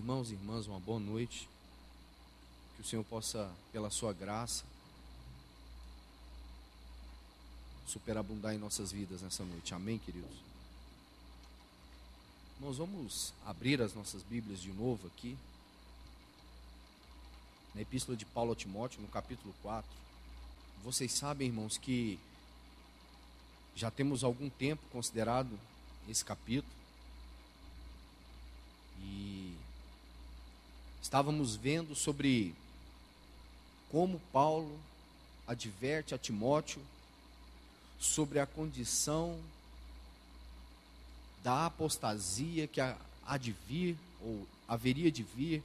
irmãos e irmãs, uma boa noite. Que o Senhor possa, pela sua graça, superabundar em nossas vidas nessa noite. Amém, queridos? Nós vamos abrir as nossas Bíblias de novo aqui, na Epístola de Paulo a Timóteo, no capítulo 4. Vocês sabem, irmãos, que já temos algum tempo considerado esse capítulo, e estávamos vendo sobre como Paulo adverte a Timóteo sobre a condição da apostasia que há de vir, ou haveria de vir,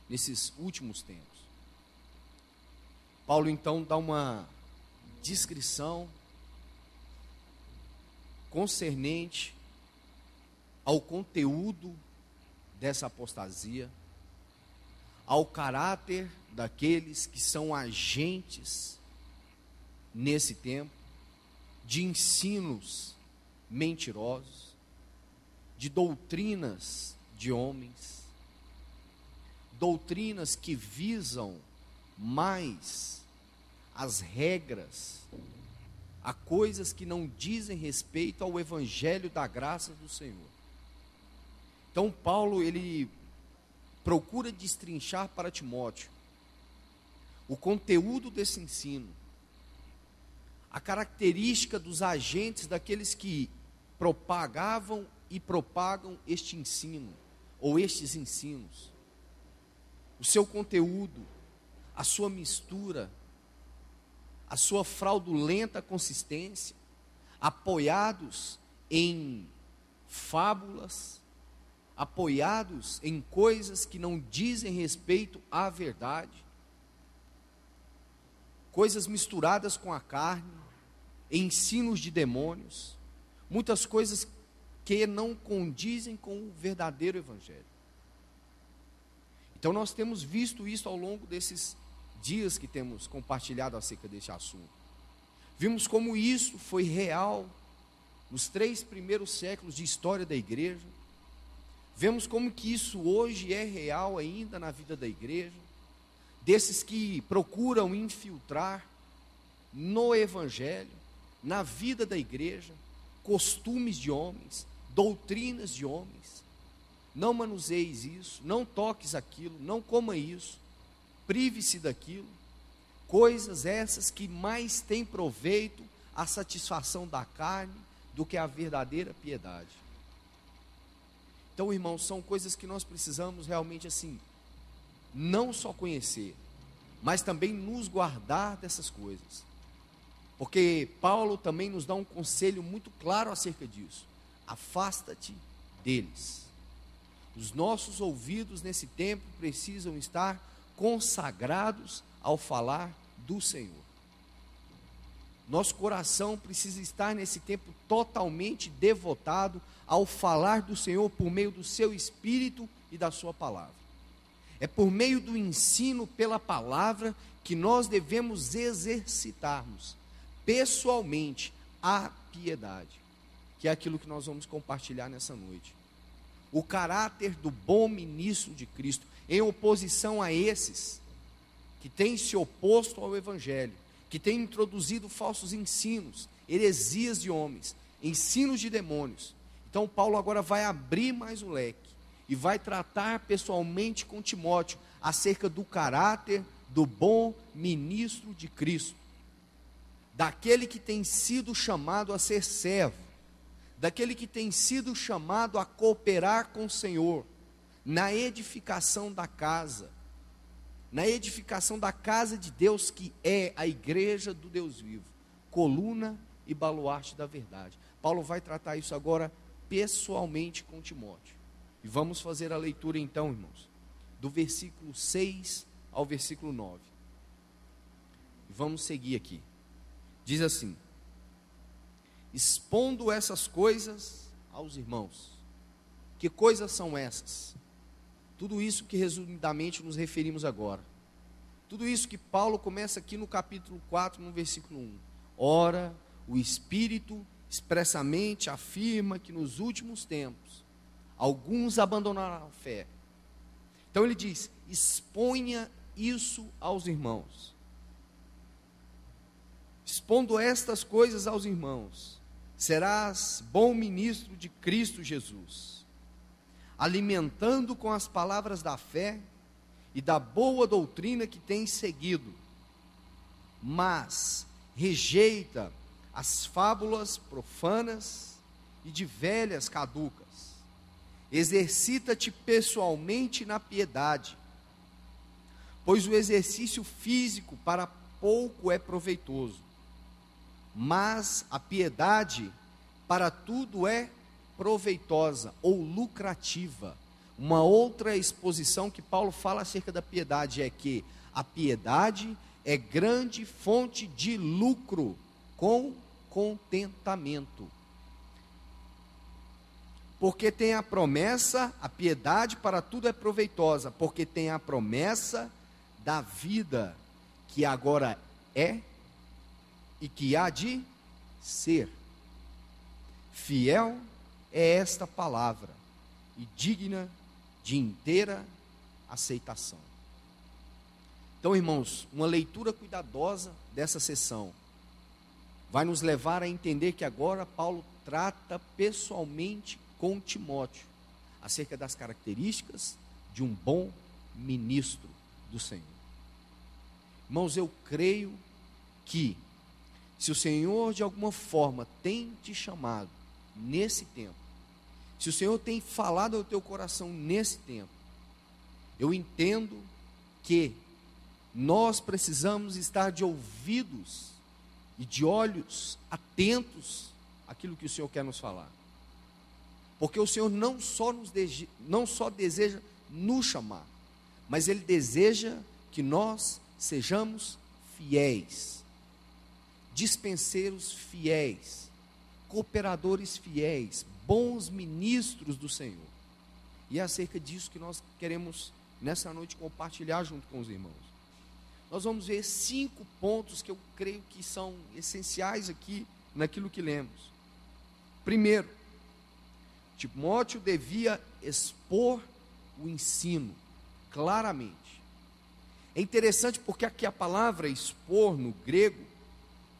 nesses últimos tempos. Paulo então dá uma descrição concernente ao conteúdo dessa apostasia, ao caráter daqueles que são agentes nesse tempo, de ensinos mentirosos, de doutrinas de homens, doutrinas que visam mais as regras, a coisas que não dizem respeito ao evangelho da graça do Senhor. Então Paulo, ele procura destrinchar para Timóteo o conteúdo desse ensino, a característica dos agentes, daqueles que propagavam e propagam este ensino, ou estes ensinos, o seu conteúdo, a sua mistura, a sua fraudulenta consistência, apoiados em fábulas, apoiados em coisas que não dizem respeito à verdade, coisas misturadas com a carne, ensinos de demônios, muitas coisas que não condizem com o verdadeiro evangelho. Então nós temos visto isso ao longo desses dias que temos compartilhado acerca deste assunto. Vimos como isso foi real nos 3 primeiros séculos de história da igreja. Vemos como que isso hoje é real ainda na vida da igreja, desses que procuram infiltrar no evangelho, na vida da igreja, costumes de homens, doutrinas de homens. Não manuseis isso, não toques aquilo, não coma isso, prive-se daquilo. Coisas essas que mais têm proveito à satisfação da carne do que à verdadeira piedade. Então, irmãos, são coisas que nós precisamos realmente assim, não só conhecer, mas também nos guardar dessas coisas. Porque Paulo também nos dá um conselho muito claro acerca disso. Afasta-te deles. Os nossos ouvidos nesse tempo precisam estar consagrados ao falar do Senhor. Nosso coração precisa estar nesse tempo totalmente devotado ao falar do Senhor por meio do seu Espírito e da sua palavra. É por meio do ensino pela palavra que nós devemos exercitarmos pessoalmente a piedade, que é aquilo que nós vamos compartilhar nessa noite. O caráter do bom ministro de Cristo, em oposição a esses que têm se oposto ao evangelho, que têm introduzido falsos ensinos, heresias de homens, ensinos de demônios. Então Paulo agora vai abrir mais o leque e vai tratar pessoalmente com Timóteo acerca do caráter do bom ministro de Cristo, daquele que tem sido chamado a ser servo, daquele que tem sido chamado a cooperar com o Senhor, na edificação da casa, de Deus, que é a igreja do Deus vivo, coluna e baluarte da verdade. Paulo vai tratar isso agora pessoalmente com Timóteo. E vamos fazer a leitura então, irmãos, do versículo 6 ao versículo 9. E vamos seguir aqui. Diz assim: expondo essas coisas aos irmãos. Que coisas são essas? Tudo isso que resumidamente nos referimos agora. Tudo isso que Paulo começa aqui no capítulo 4, no versículo 1. Ora, o Espírito expressamente afirma que nos últimos tempos alguns abandonaram a fé, Então ele diz: exponha isso aos irmãos. Expondo estas coisas aos irmãos, serás bom ministro de Cristo Jesus, alimentando com as palavras da fé e da boa doutrina que tens seguido, mas rejeita as fábulas profanas e de velhas caducas. Exercita-te pessoalmente na piedade, pois o exercício físico para pouco é proveitoso, mas a piedade para tudo é proveitosa ou lucrativa. Uma outra exposição que Paulo fala acerca da piedade é que a piedade é grande fonte de lucro com contentamento. Porque tem a promessa, a piedade para tudo é proveitosa, porque tem a promessa da vida que agora é e que há de ser. Fiel é esta palavra e digna de inteira aceitação. Então, irmãos, uma leitura cuidadosa dessa sessão vai nos levar a entender que agora Paulo trata pessoalmente com Timóteo acerca das características de um bom ministro do Senhor. Irmãos, eu creio que se o Senhor de alguma forma tem te chamado nesse tempo, se o Senhor tem falado ao teu coração nesse tempo, eu entendo que nós precisamos estar de ouvidos e de olhos atentos àquilo que o Senhor quer nos falar. Porque o Senhor não só deseja nos chamar, mas Ele deseja que nós sejamos fiéis, dispenseiros fiéis, cooperadores fiéis, bons ministros do Senhor. E é acerca disso que nós queremos nessa noite compartilhar junto com os irmãos. Nós vamos ver 5 pontos que eu creio que são essenciais aqui naquilo que lemos. Primeiro, Timóteo devia expor o ensino claramente. É interessante porque aqui a palavra expor no grego,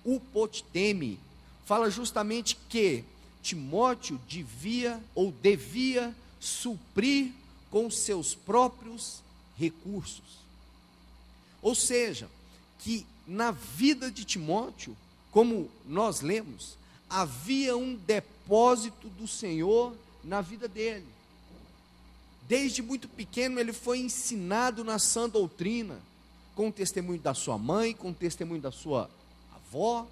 upoteme, fala justamente que Timóteo devia suprir com seus próprios recursos. Ou seja, que na vida de Timóteo, como nós lemos, havia um depósito do Senhor na vida dele. Desde muito pequeno ele foi ensinado na sã doutrina, com o testemunho da sua mãe, com o testemunho da sua avó.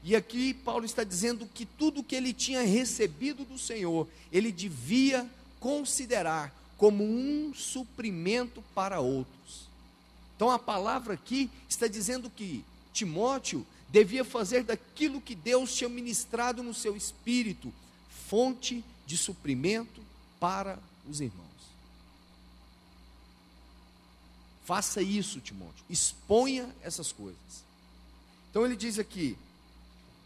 E aqui Paulo está dizendo que tudo que ele tinha recebido do Senhor, ele devia considerar como um suprimento para outros. Então a palavra aqui está dizendo que Timóteo devia fazer daquilo que Deus tinha ministrado no seu espírito, fonte de suprimento para os irmãos. Faça isso, Timóteo, exponha essas coisas. Então ele diz aqui,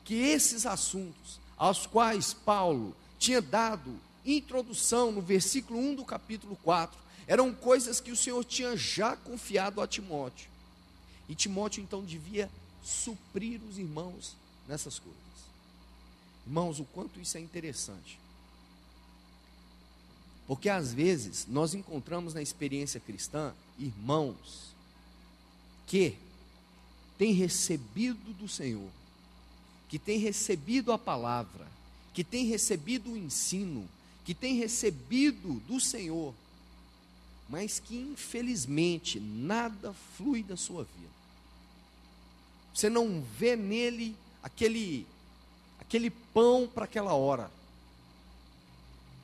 que esses assuntos, aos quais Paulo tinha dado introdução no versículo 1 do capítulo 4, eram coisas que o Senhor tinha já confiado a Timóteo. E Timóteo então devia suprir os irmãos nessas coisas. Irmãos, o quanto isso é interessante. Porque às vezes nós encontramos na experiência cristã irmãos que têm recebido do Senhor, que têm recebido a palavra, que têm recebido o ensino, que têm recebido do Senhor, mas que infelizmente nada flui da sua vida. Você não vê nele aquele pão para aquela hora.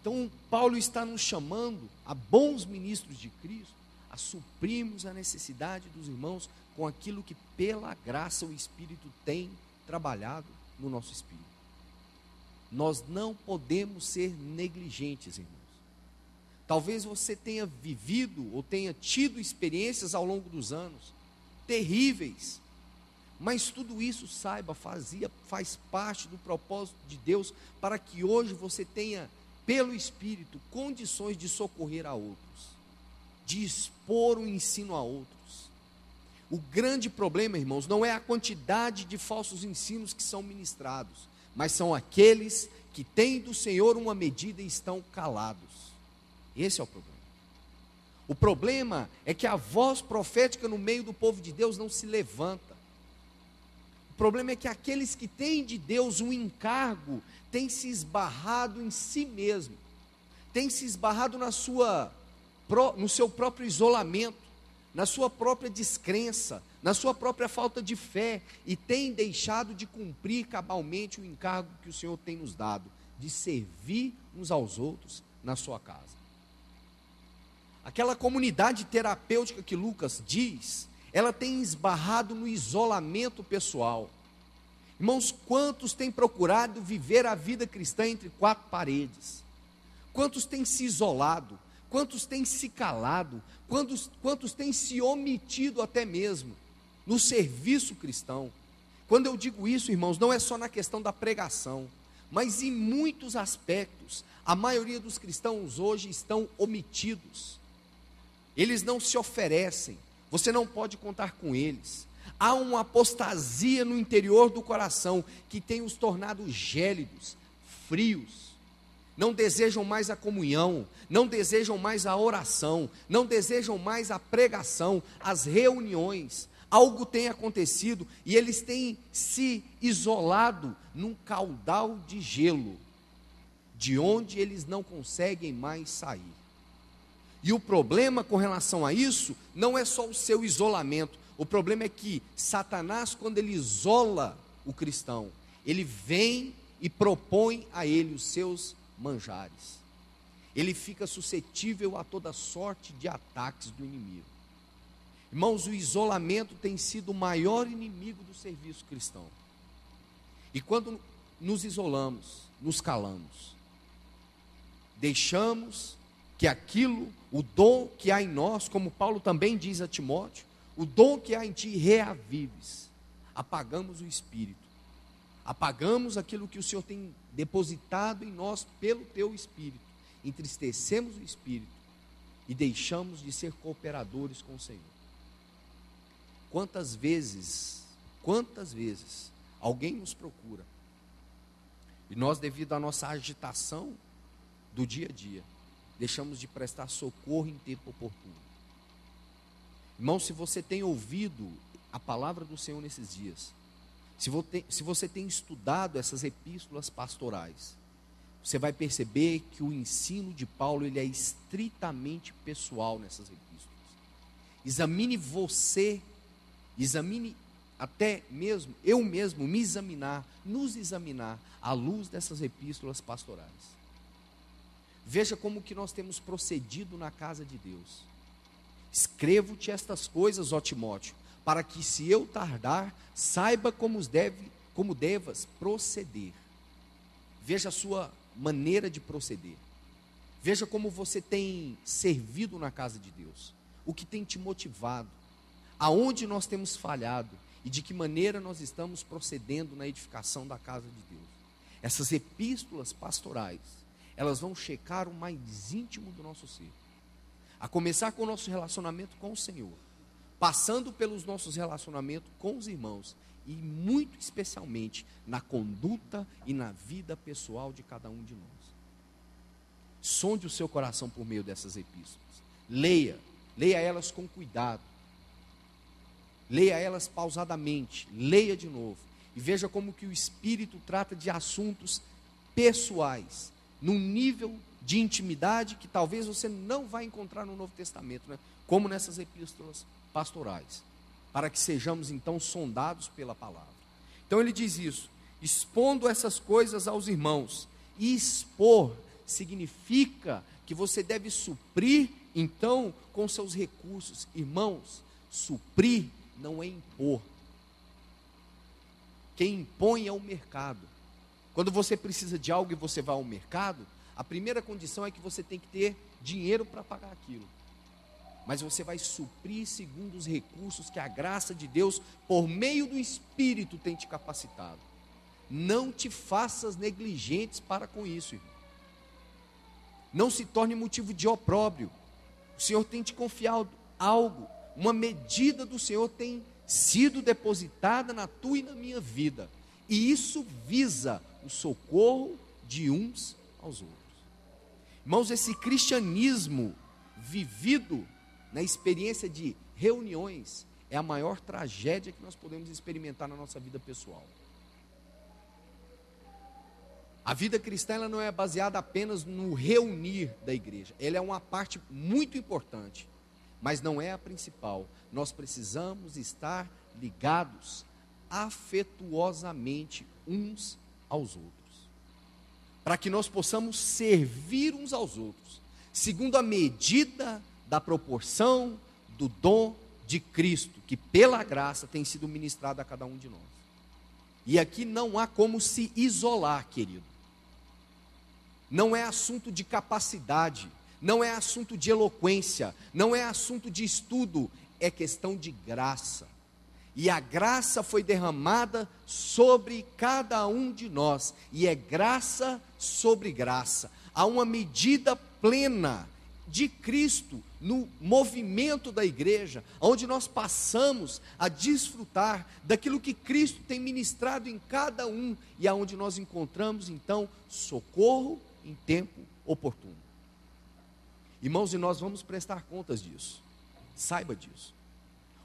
Então Paulo está nos chamando a bons ministros de Cristo, a suprirmos a necessidade dos irmãos com aquilo que pela graça o Espírito tem trabalhado no nosso espírito. Nós não podemos ser negligentes, irmãos. Talvez você tenha vivido ou tenha tido experiências ao longo dos anos terríveis, mas tudo isso, saiba, faz parte do propósito de Deus para que hoje você tenha, pelo Espírito, condições de socorrer a outros. de expor o ensino a outros. O grande problema, irmãos, não é a quantidade de falsos ensinos que são ministrados, mas são aqueles que têm do Senhor uma medida e estão calados. Esse é o problema. O problema é que a voz profética no meio do povo de Deus não se levanta. O problema é que aqueles que têm de Deus um encargo têm se esbarrado em si mesmo, têm se esbarrado no seu próprio isolamento, na sua própria descrença, na sua própria falta de fé, e têm deixado de cumprir cabalmente o encargo que o Senhor tem nos dado, de servir uns aos outros na sua casa. Aquela comunidade terapêutica que Lucas diz, ela tem esbarrado no isolamento pessoal. Irmãos, quantos têm procurado viver a vida cristã entre quatro paredes? Quantos têm se isolado? Quantos têm se calado? Quantos têm se omitido até mesmo no serviço cristão? Quando eu digo isso, irmãos, não é só na questão da pregação, mas em muitos aspectos, a maioria dos cristãos hoje estão omitidos. Eles não se oferecem, você não pode contar com eles. Há uma apostasia no interior do coração que tem os tornado gélidos, frios. Não desejam mais a comunhão, não desejam mais a oração, não desejam mais a pregação, as reuniões. Algo tem acontecido e eles têm se isolado num caudal de gelo, de onde eles não conseguem mais sair. E o problema com relação a isso não é só o seu isolamento. O problema é que Satanás, quando ele isola o cristão, ele vem e propõe a ele os seus manjares. Ele fica suscetível a toda sorte de ataques do inimigo. Irmãos, o isolamento tem sido o maior inimigo do serviço cristão. E quando nos isolamos, nos calamos, deixamos que aquilo, o dom que há em nós, como Paulo também diz a Timóteo, o dom que há em ti reavives. Apagamos o Espírito, apagamos aquilo que o Senhor tem depositado em nós pelo teu Espírito, entristecemos o Espírito e deixamos de ser cooperadores com o Senhor. Quantas vezes alguém nos procura e nós, devido à nossa agitação do dia a dia, deixamos de prestar socorro em tempo oportuno. Irmão, se você tem ouvido a palavra do Senhor nesses dias, se você tem estudado essas epístolas pastorais, você vai perceber que o ensino de Paulo ele é estritamente pessoal nessas epístolas. Examine você, examine até mesmo, eu mesmo, nos examinar à luz dessas epístolas pastorais. Veja como que nós temos procedido na casa de Deus. Escrevo-te estas coisas, ó Timóteo, para que se eu tardar, saiba como devas proceder. Veja a sua maneira de proceder. Veja como você tem servido na casa de Deus. O que tem te motivado. Aonde nós temos falhado. E de que maneira nós estamos procedendo na edificação da casa de Deus. Essas epístolas pastorais, elas vão checar o mais íntimo do nosso ser. A começar com o nosso relacionamento com o Senhor, passando pelos nossos relacionamentos com os irmãos, e muito especialmente na conduta e na vida pessoal de cada um de nós. Sonde o seu coração por meio dessas epístolas. Leia elas com cuidado. Leia elas pausadamente, leia de novo, e veja como que o Espírito trata de assuntos pessoais, num nível de intimidade que talvez você não vai encontrar no Novo Testamento, né? Como nessas epístolas pastorais, para que sejamos então sondados pela palavra. Então ele diz isso, expondo essas coisas aos irmãos, e expor significa que você deve suprir então com seus recursos. Irmãos, suprir não é impor. Quem impõe é o mercado. Quando você precisa de algo e você vai ao mercado, a primeira condição é que você tem que ter dinheiro para pagar aquilo. Mas você vai suprir segundo os recursos que a graça de Deus, por meio do Espírito, tem te capacitado. Não te faças negligentes para com isso, irmão. Não se torne motivo de opróbrio. O Senhor tem te confiado algo, uma medida do Senhor tem sido depositada na tua e na minha vida, e isso visa o socorro de uns aos outros. Irmãos, esse cristianismo vivido na experiência de reuniões é a maior tragédia que nós podemos experimentar na nossa vida pessoal. A vida cristã, ela não é baseada apenas no reunir da igreja, ela é uma parte muito importante, mas não é a principal. Nós precisamos estar ligados afetuosamente uns aos outros, para que nós possamos servir uns aos outros, segundo a medida da proporção do dom de Cristo, que pela graça tem sido ministrado a cada um de nós. E aqui não há como se isolar, querido. Não é assunto de capacidade, não é assunto de eloquência, não é assunto de estudo, é questão de graça. E a graça foi derramada sobre cada um de nós, e é graça sobre graça. Há uma medida plena de Cristo no movimento da igreja, onde nós passamos a desfrutar daquilo que Cristo tem ministrado em cada um, e aonde nós encontramos então socorro em tempo oportuno. Irmãos, e nós vamos prestar contas disso, saiba disso.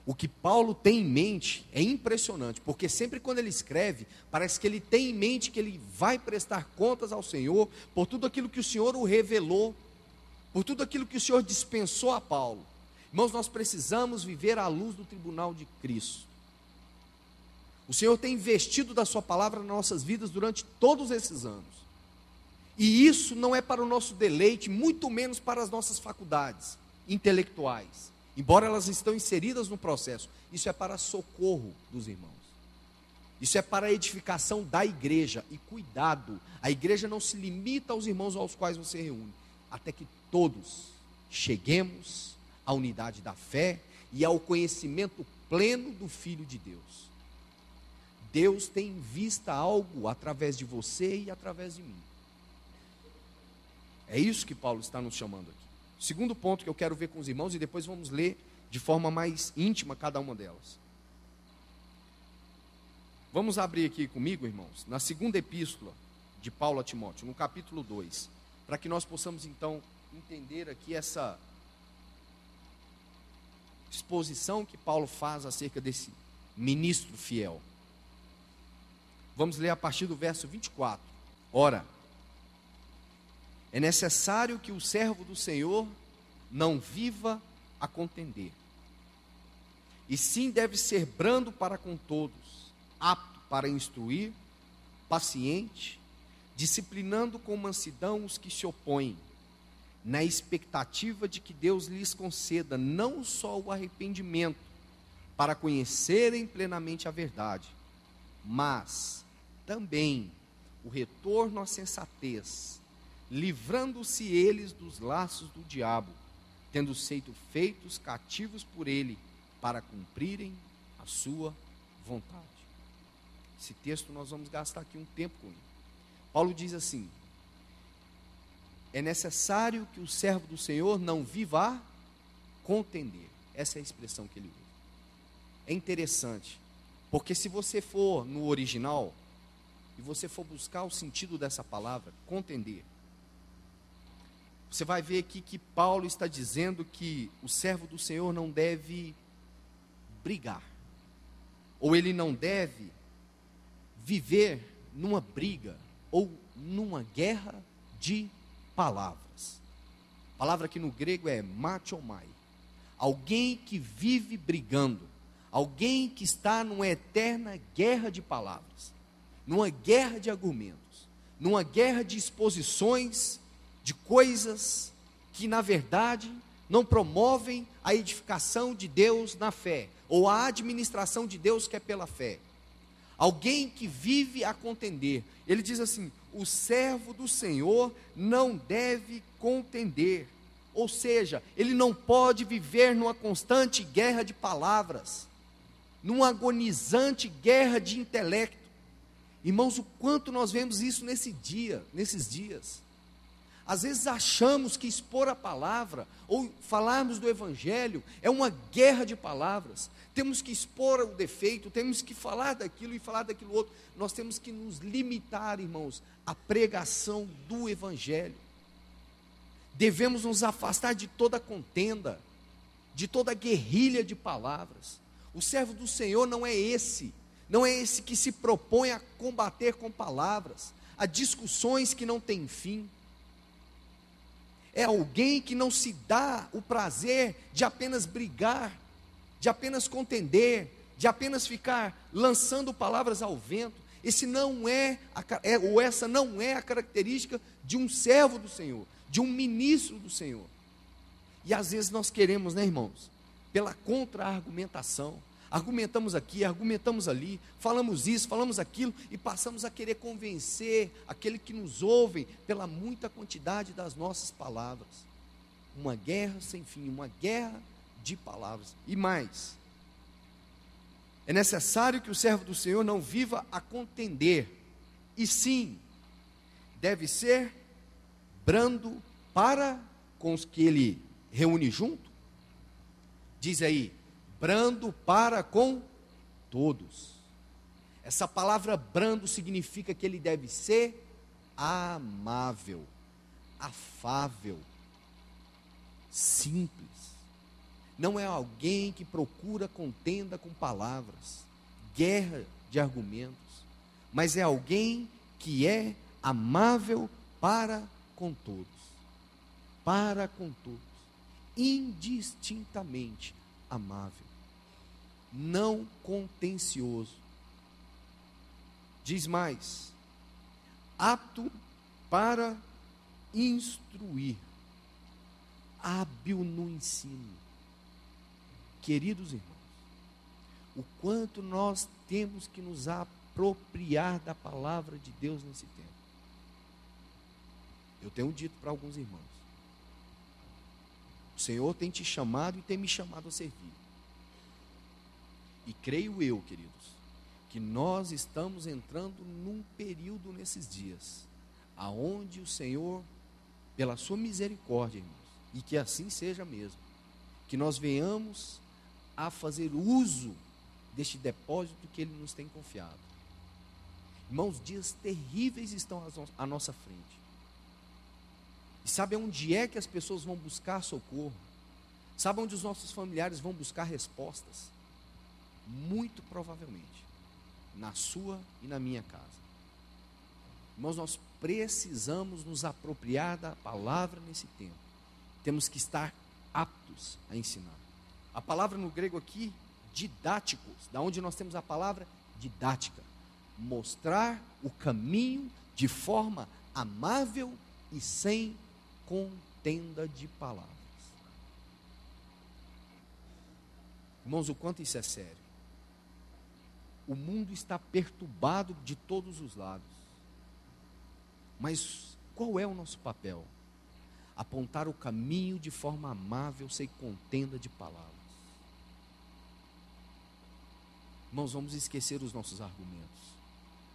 O que Paulo tem em mente é impressionante, porque sempre quando ele escreve, parece que ele tem em mente que ele vai prestar contas ao Senhor, por tudo aquilo que o Senhor o revelou, por tudo aquilo que o Senhor dispensou a Paulo. Irmãos, nós precisamos viver à luz do tribunal de Cristo. O Senhor tem investido da sua palavra nas nossas vidas durante todos esses anos. E isso não é para o nosso deleite, muito menos para as nossas faculdades intelectuais, embora elas estão inseridas no processo. Isso é para socorro dos irmãos. Isso é para a edificação da igreja. E cuidado, a igreja não se limita aos irmãos aos quais você reúne, até que todos cheguemos à unidade da fé e ao conhecimento pleno do Filho de Deus. Deus tem em vista algo através de você e através de mim. É isso que Paulo está nos chamando aqui. O segundo ponto que eu quero ver com os irmãos, e depois vamos ler de forma mais íntima cada uma delas. Vamos abrir aqui comigo, irmãos, na segunda epístola de Paulo a Timóteo, no capítulo 2, para que nós possamos então entender aqui essa exposição que Paulo faz acerca desse ministro fiel. Vamos ler a partir do verso 24. Ora, é necessário que o servo do Senhor não viva a contender, e sim deve ser brando para com todos, apto para instruir, paciente, disciplinando com mansidão os que se opõem, na expectativa de que Deus lhes conceda não só o arrependimento, para conhecerem plenamente a verdade, mas também o retorno à sensatez, livrando-se eles dos laços do diabo, tendo sido feitos cativos por ele, para cumprirem a sua vontade. Esse texto nós vamos gastar aqui um tempo com ele. Paulo diz assim: é necessário que o servo do Senhor não viva a contender. Essa é a expressão que ele usa. É interessante, porque se você for no original, e você for buscar o sentido dessa palavra, contender, você vai ver aqui que Paulo está dizendo que o servo do Senhor não deve brigar, ou ele não deve viver numa briga, ou numa guerra de palavras. A palavra aqui no grego é machomai. Alguém que vive brigando, alguém que está numa eterna guerra de palavras, numa guerra de argumentos, numa guerra de exposições de coisas que na verdade não promovem a edificação de Deus na fé, ou a administração de Deus que é pela fé. Alguém que vive a contender. Ele diz assim: o servo do Senhor não deve contender. Ou seja, ele não pode viver numa constante guerra de palavras, numa agonizante guerra de intelecto. Irmãos, o quanto nós vemos isso nesses dias. Às vezes achamos que expor a palavra ou falarmos do evangelho é uma guerra de palavras. Temos que expor o defeito, temos que falar daquilo e falar daquilo outro. Nós temos que nos limitar, irmãos, à pregação do evangelho. Devemos nos afastar de toda contenda, de toda guerrilha de palavras. O servo do Senhor não é esse que se propõe a combater com palavras, a discussões que não têm fim. É alguém que não se dá o prazer de apenas brigar, de apenas contender, de apenas ficar lançando palavras ao vento. Essa não é a característica de um servo do Senhor, de um ministro do Senhor. E às vezes nós queremos, né, irmãos, pela contra-argumentação, argumentamos aqui, argumentamos ali, falamos isso, falamos aquilo, e passamos a querer convencer aquele que nos ouve pela muita quantidade das nossas palavras. Uma guerra sem fim, uma guerra de palavras. E mais, é necessário que o servo do Senhor não viva a contender, e sim, deve ser brando para com os que ele reúne junto. Diz aí, brando para com todos. Essa palavra brando significa que ele deve ser amável, afável, simples. Não é alguém que procura contenda com palavras, guerra de argumentos, mas é alguém que é amável para com todos, indistintamente amável, não contencioso. Diz mais, apto para instruir, hábil no ensino. Queridos irmãos, o quanto nós temos que nos apropriar da palavra de Deus nesse tempo. Eu tenho dito para alguns irmãos, o Senhor tem te chamado e tem me chamado a servir. E creio eu, queridos, que nós estamos entrando num período nesses dias, aonde o Senhor, pela sua misericórdia, irmãos, e que assim seja mesmo, que nós venhamos a fazer uso deste depósito que Ele nos tem confiado. Irmãos, dias terríveis estão à nossa frente. E sabe onde é que as pessoas vão buscar socorro? Sabe onde os nossos familiares vão buscar respostas? Muito provavelmente na sua e na minha casa. Irmãos, nós precisamos nos apropriar da palavra nesse tempo. Temos que estar aptos a ensinar. A palavra no grego aqui, didáticos, da onde nós temos a palavra didática, mostrar o caminho de forma amável e sem contenda de palavras. Irmãos, o quanto isso é sério. O mundo está perturbado de todos os lados. Mas qual é o nosso papel? Apontar o caminho de forma amável, sem contenda de palavras. Irmãos, vamos esquecer os nossos argumentos.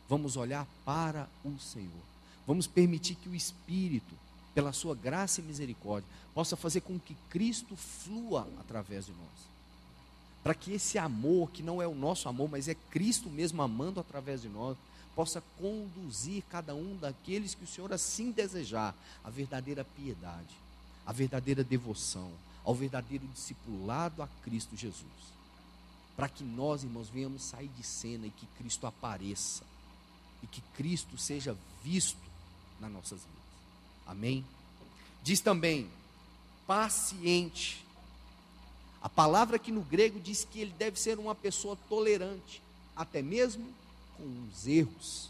Vamos olhar para o Senhor. Vamos permitir que o Espírito, pela sua graça e misericórdia, possa fazer com que Cristo flua através de nós. Para que esse amor, que não é o nosso amor, mas é Cristo mesmo amando através de nós, possa conduzir cada um daqueles que o Senhor assim desejar, à verdadeira piedade, à verdadeira devoção, ao verdadeiro discipulado a Cristo Jesus. Para que nós, irmãos, venhamos sair de cena e que Cristo apareça, e que Cristo seja visto nas nossas vidas. Amém? Diz também, paciente. A palavra aqui no grego diz que ele deve ser uma pessoa tolerante, até mesmo com os erros.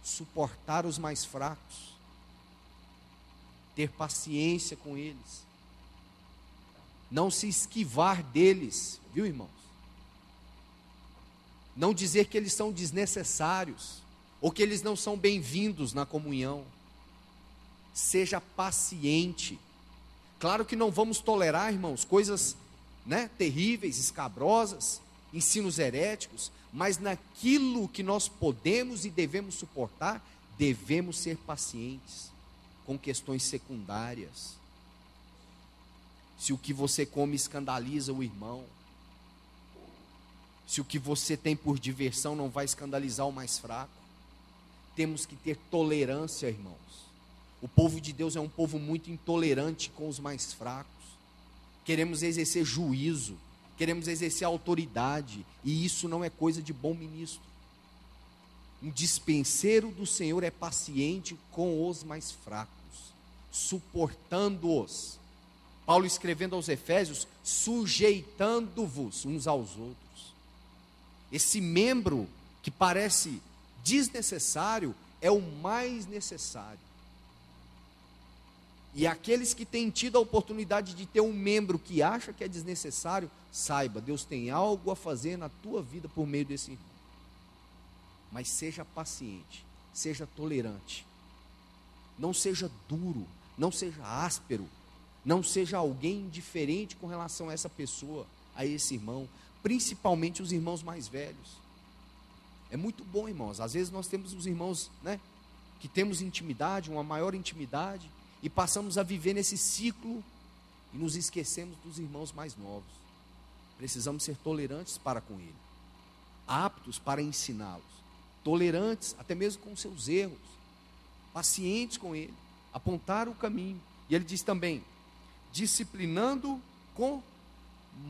Suportar os mais fracos. Ter paciência com eles. Não se esquivar deles, viu, irmãos? Não dizer que eles são desnecessários, ou que eles não são bem-vindos na comunhão. Seja paciente. Claro que não vamos tolerar, irmãos, coisas, terríveis, escabrosas, ensinos heréticos, mas naquilo que nós podemos e devemos suportar, devemos ser pacientes. com questões secundárias, se o que você come escandaliza o irmão, se o que você tem por diversão não vai escandalizar o mais fraco, temos que ter tolerância, irmãos. O povo de Deus é um povo muito intolerante com os mais fracos. Queremos exercer juízo, queremos exercer autoridade, e isso não é coisa de bom ministro. Um dispenseiro do Senhor é paciente com os mais fracos, suportando-os. Paulo escrevendo aos Efésios, sujeitando-vos uns aos outros. Esse membro que parece desnecessário é o mais necessário. E aqueles que têm tido a oportunidade de ter um membro que acha que é desnecessário, saiba, Deus tem algo a fazer na tua vida por meio desse irmão. Mas seja paciente, seja tolerante, não seja duro, não seja áspero, não seja alguém indiferente com relação a essa pessoa, a esse irmão, principalmente os irmãos mais velhos. É muito bom, irmãos, às vezes nós temos os irmãos, que temos intimidade, uma maior intimidade, e passamos a viver nesse ciclo, e nos esquecemos dos irmãos mais novos. Precisamos ser tolerantes para com ele, aptos para ensiná-los, tolerantes até mesmo com seus erros, pacientes com ele, apontar o caminho. E ele diz também, disciplinando com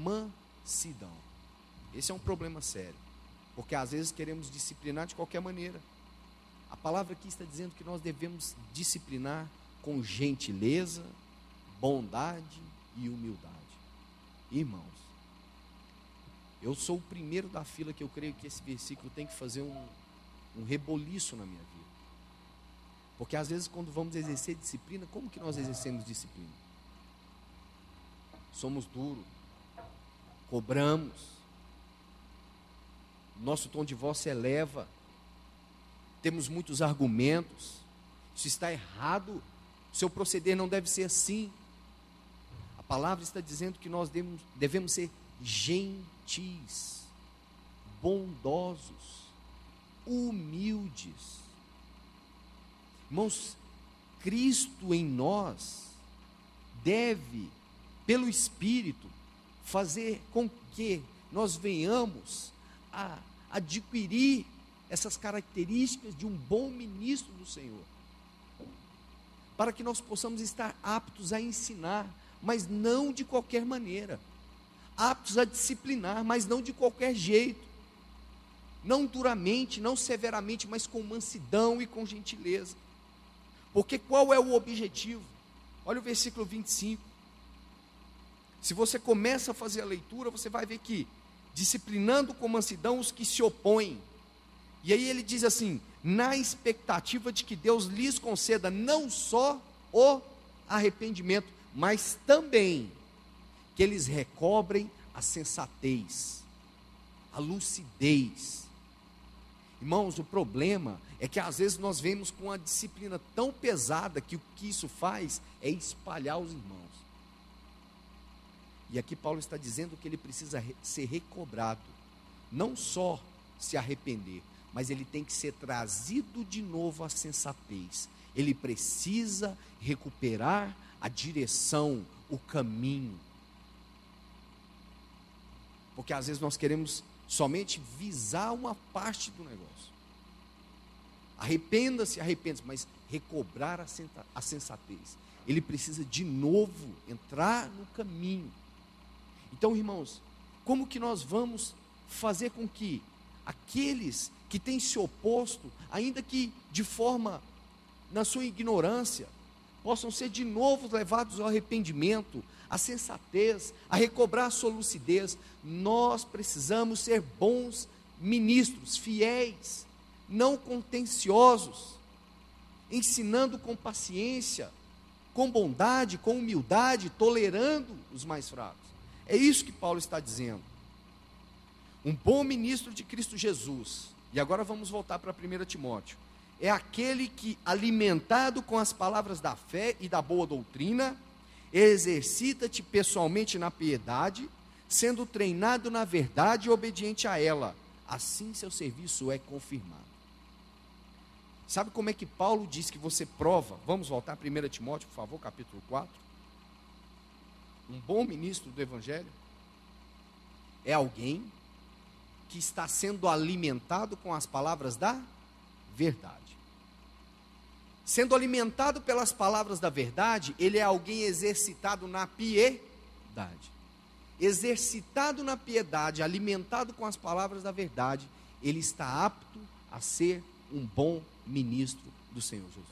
mansidão. Esse é um problema sério, porque às vezes queremos disciplinar de qualquer maneira. A palavra aqui está dizendo que nós devemos disciplinar com gentileza, bondade e humildade. Irmãos, eu sou o primeiro da fila que eu creio que esse versículo tem que fazer um reboliço na minha vida. Porque às vezes quando vamos exercer disciplina, como que nós exercemos disciplina? Somos duros, cobramos, nosso tom de voz se eleva, temos muitos argumentos, isso está errado, seu proceder não deve ser assim. A palavra está dizendo que nós devemos ser gentis, bondosos, humildes. Irmãos, Cristo em nós deve, pelo Espírito, fazer com que nós venhamos a adquirir essas características de um bom ministro do Senhor, para que nós possamos estar aptos a ensinar, mas não de qualquer maneira, aptos a disciplinar, mas não de qualquer jeito, não duramente, não severamente, mas com mansidão e com gentileza. Porque qual é o objetivo? Olha o versículo 25. Se você começa a fazer a leitura, você vai ver que disciplinando com mansidão os que se opõem. E aí ele diz assim, na expectativa de que Deus lhes conceda não só o arrependimento, mas também que eles recobrem a sensatez, a lucidez. Irmãos, o problema é que às vezes nós vemos com uma disciplina tão pesada que o que isso faz é espalhar os irmãos. E aqui Paulo está dizendo que ele precisa ser recobrado, não só se arrepender, mas ele tem que ser trazido de novo à sensatez. Ele precisa recuperar a direção, o caminho. Porque às vezes nós queremos somente visar uma parte do negócio. Arrependa-se, mas recobrar a sensatez. Ele precisa de novo entrar no caminho. Então, irmãos, como que nós vamos fazer com que aqueles que têm se oposto, ainda que de forma, na sua ignorância, possam ser de novo levados ao arrependimento, à sensatez, a recobrar a sua lucidez? Nós precisamos ser bons ministros, fiéis, não contenciosos, ensinando com paciência, com bondade, com humildade, tolerando os mais fracos. É isso que Paulo está dizendo. Um bom ministro de Cristo Jesus, e agora vamos voltar para 1 Timóteo, é aquele que, alimentado com as palavras da fé e da boa doutrina, exercita-te pessoalmente na piedade, sendo treinado na verdade e obediente a ela. Assim seu serviço é confirmado. Sabe como é que Paulo diz que você prova? Vamos voltar a 1 Timóteo, por favor, capítulo 4. Um bom ministro do Evangelho é alguém que está sendo alimentado com as palavras da verdade. Sendo alimentado pelas palavras da verdade, ele é alguém exercitado na piedade. Exercitado na piedade, alimentado com as palavras da verdade, ele está apto a ser um bom ministro do Senhor Jesus.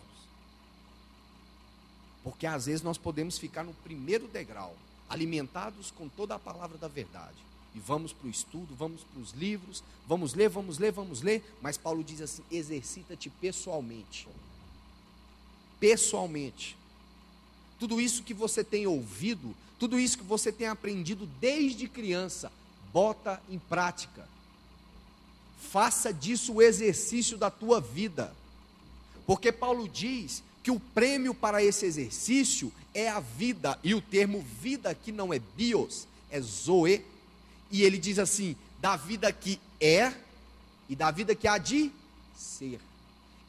Porque às vezes nós podemos ficar no primeiro degrau, alimentados com toda a palavra da verdade. E vamos para o estudo, vamos para os livros, vamos ler, mas Paulo diz assim: exercita-te pessoalmente. Pessoalmente. Tudo isso que você tem ouvido, tudo isso que você tem aprendido desde criança, bota em prática. Faça disso o exercício da tua vida. Porque Paulo diz que o prêmio para esse exercício é a vida, e o termo vida aqui não é bios, é zoe. E ele diz assim: da vida que é e da vida que há de ser.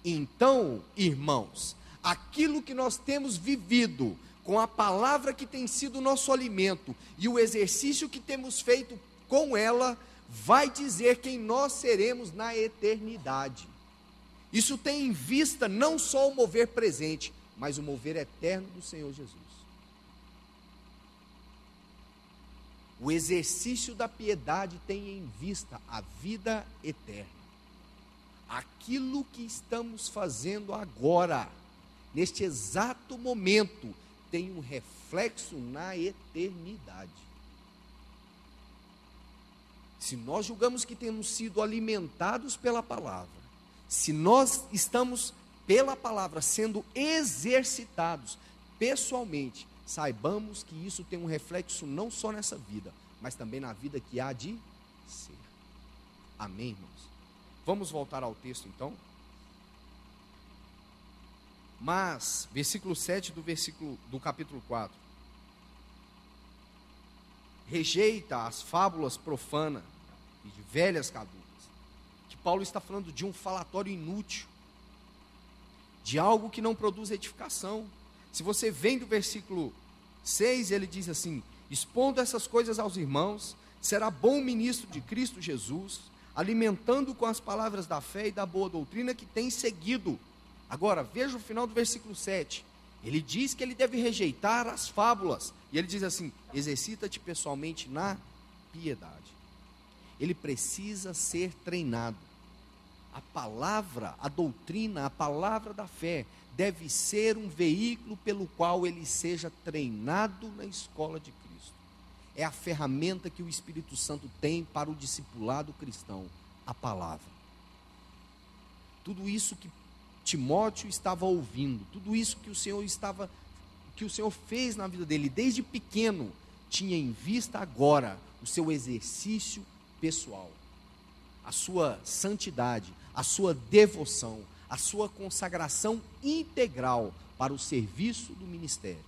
Então, irmãos, aquilo que nós temos vivido, com a palavra que tem sido o nosso alimento, e o exercício que temos feito com ela, vai dizer quem nós seremos na eternidade. Isso tem em vista não só o mover presente, mas o mover eterno do Senhor Jesus. O exercício da piedade tem em vista a vida eterna. Aquilo que estamos fazendo agora, neste exato momento, tem um reflexo na eternidade. Se nós julgamos que temos sido alimentados pela palavra, se nós estamos pela palavra sendo exercitados pessoalmente, saibamos que isso tem um reflexo não só nessa vida, mas também na vida que há de ser. Amém, irmãos? Vamos voltar ao texto então? Mas, versículo 7 do capítulo 4. Rejeita as fábulas profanas e de velhas caducas. Que Paulo está falando de um falatório inútil, de algo que não produz edificação. Se você vem do versículo 6, ele diz assim: expondo essas coisas aos irmãos, será bom ministro de Cristo Jesus, alimentando com as palavras da fé e da boa doutrina que tem seguido. Agora, veja o final do versículo 7. Ele diz que ele deve rejeitar as fábulas. E ele diz assim: exercita-te pessoalmente na piedade. Ele precisa ser treinado. A palavra, a doutrina, a palavra da fé deve ser um veículo pelo qual ele seja treinado na escola de Cristo. É a ferramenta que o Espírito Santo tem para o discipulado cristão, a palavra. Tudo isso que Timóteo estava ouvindo, tudo isso que o Senhor fez na vida dele desde pequeno, tinha em vista agora o seu exercício pessoal, a sua santidade, a sua devoção, a sua consagração integral para o serviço do ministério.